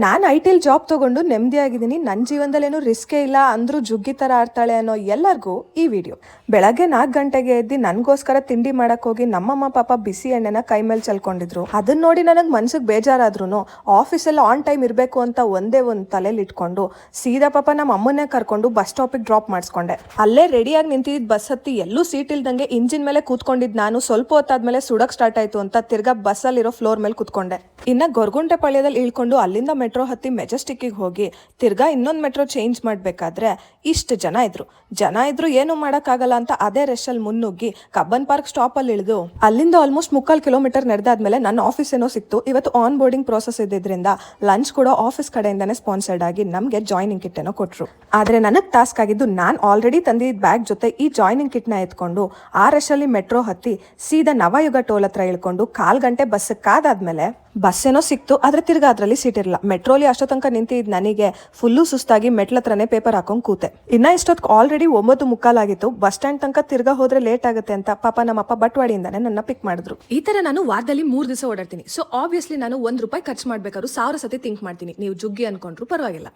ನಾನು ಐ.ಟಿ.ಲಿ ಜಾಬ್ ತಗೊಂಡು ನೆಮ್ಮದಿಯಾಗಿದ್ದೀನಿ. ನನ್ನ ಜೀವನದಲ್ಲೇನು ರಿಸ್ಕೇ ಇಲ್ಲ ಅಂದ್ರೂ ಜುಗ್ಗಿ ಥರ ಆಡ್ತಾಳೆ ಅನ್ನೋ ಎಲ್ಲರಿಗೂ ಈ ವಿಡಿಯೋ. ಬೆಳಗ್ಗೆ 4 ಗಂಟೆಗೆ ಎದ್ದು ನನಗೋಸ್ಕರ ತಿಂಡಿ ಮಾಡಕ್ಕೆ ಹೋಗಿ ನಮ್ಮಮ್ಮ ಪಾಪ ಬಿಸಿ ಎಣ್ಣೆನ ಕೈ ಮೇಲೆ ಚಲ್ಕೊಂಡಿದ್ರು. ಅದನ್ನ ನೋಡಿ ನನಗೆ ಮನ್ಸಿಗೆ ಬೇಜಾರಾದ್ರೂ ಆಫೀಸಲ್ಲಿ ಆನ್ ಟೈಮ್ ಇರಬೇಕು ಅಂತ ಒಂದೇ ಒಂದು ತಲೆಯಲ್ಲಿ ಇಟ್ಕೊಂಡು ಸೀದಾ ಪಾಪ ನಮ್ಮ ಅಮ್ಮನ್ನೇ ಕರ್ಕೊಂಡು ಬಸ್ ಸ್ಟಾಪಿಗೆ ಡ್ರಾಪ್ ಮಾಡಿಸ್ಕೊಂಡೆ. ಅಲ್ಲೇ ರೆಡಿಯಾಗಿ ನಿಂತಿದ್ದ ಬಸ್ ಹತ್ತಿ ಎಲ್ಲೂ ಸೀಟ್ ಇಲ್ದಂಗೆ ಇಂಜಿನ್ ಮೇಲೆ ಕೂತ್ಕೊಂಡಿದ್ದು ನಾನು ಸ್ವಲ್ಪ ಹೊತ್ತಾದ್ಮೇಲೆ ಸುಡಕ್ ಸ್ಟಾರ್ಟ್ ಆಯ್ತು ಅಂತ ತಿರ್ಗಾ ಬಸ್ಸಲ್ಲಿರೋ ಫ್ಲೋರ್ ಮೇಲೆ ಕೂತ್ಕೊಂಡೆ. ಇನ್ನ ಗೊರಗುಂಟೆಪಾಳ್ಯದಲ್ಲಿ ಇಳ್ಕೊಂಡು ಅಲ್ಲಿಂದ ಮೆಟ್ರೋ ಹತ್ತಿ ಮೆಜೆಸ್ಟಿಕ್ಕಿಗೆ ಹೋಗಿ ತಿರ್ಗಾ ಇನ್ನೊಂದು ಮೆಟ್ರೋ ಚೇಂಜ್ ಮಾಡಬೇಕಾದ್ರೆ ಇಷ್ಟು ಜನ ಇದ್ರು ಏನು ಮಾಡೋಕ್ಕಾಗಲ್ಲ ಅಂತ ಅದೇ ರಶಲ್ಲಿ ಮುನ್ನುಗ್ಗಿ ಕಬ್ಬನ್ ಪಾರ್ಕ್ ಸ್ಟಾಪಲ್ಲಿ ಇಳಿದು ಅಲ್ಲಿಂದ ಆಲ್ಮೋಸ್ಟ್ 3/4 ಕಿಲೋಮೀಟರ್ ನಡೆದಾದ್ಮೇಲೆ ನನ್ನ ಆಫೀಸ್ ಏನೋ ಸಿಕ್ತು. ಇವತ್ತು ಆನ್ ಬೋರ್ಡಿಂಗ್ ಪ್ರೋಸೆಸ್ ಇದ್ದಿದ್ರಿಂದ ಲಂಚ್ ಕೂಡ ಆಫೀಸ್ ಕಡೆಯಿಂದಾನೆ ಸ್ಪಾನ್ಸರ್ಡ್ ಆಗಿ ನಮಗೆ ಜಾಯ್ನಿಂಗ್ ಕಿಟ್ ಏನೋ ಕೊಟ್ರು. ಆದ್ರೆ ನನಗೆ ಟಾಸ್ಕ್ ಆಗಿದ್ದು ನಾನು ಆಲ್ರೆಡಿ ತಂದಿದ್ದ ಬ್ಯಾಗ್ ಜೊತೆ ಈ ಜಾಯ್ನಿಂಗ್ ಕಿಟ್ನ ಎತ್ಕೊಂಡು ಆ ರಶಲ್ಲಿ ಮೆಟ್ರೋ ಹತ್ತಿ ಸೀದಾ ನವಯುಗ ಟೋಲ್ ಹತ್ರ ಇಳ್ಕೊಂಡು 1/4 ಗಂಟೆ ಬಸ್ ಕಾದಾದ್ಮೇಲೆ ಬಸ್ ಏನೋ ಸಿಕ್ತು. ಆದ್ರೆ ತಿರ್ಗಾ ಅದ್ರಲ್ಲಿ ಸೀಟ್ ಇರಲ್ಲ. ಮೆಟ್ರೋಲಿ ಅಷ್ಟೋ ತನಕ ನಿಂತಿದ್ ನನಗೆ ಫುಲ್ಲು ಸುಸ್ತಾಗಿ ಮೆಟ್ಲತ್ರನೇ ಪೇಪರ್ ಹಾಕೊಂಡ್ ಕೂತೆ. ಇನ್ನ ಇಷ್ಟೊತ್ತು ಆಲ್ರೆಡಿ 9:45 ಆಗಿತ್ತು. ಬಸ್ ಸ್ಟ್ಯಾಂಡ್ ತನಕ ತಿರ್ಗಾ ಹೋದ್ರೆ ಲೇಟ್ ಆಗುತ್ತೆ ಅಂತ ಪಾಪ ನಮ್ಮಪ್ಪ ಬಟ್ವಾಡಿಯಿಂದಾನೆ ನನ್ನ ಪಿಕ್ ಮಾಡಿದ್ರು. ಈ ತರ ನಾನು ವಾರದಲ್ಲಿ 3 ದಿವಸ ಓಡಾಡ್ತೀನಿ. ಸೊ ಆಬ್ವಿಯಸ್ಲಿ ನಾನು ₹1 ಖರ್ಚು ಮಾಡ್ಬೇಕಾದ್ರು 1000 ಸತಿ ಥಿಂಕ್ ಮಾಡ್ತೀನಿ. ನೀವು ಜುಗ್ಗಿ ಅನ್ಕೊಂಡ್ರು ಪರವಾಗಿಲ್ಲ.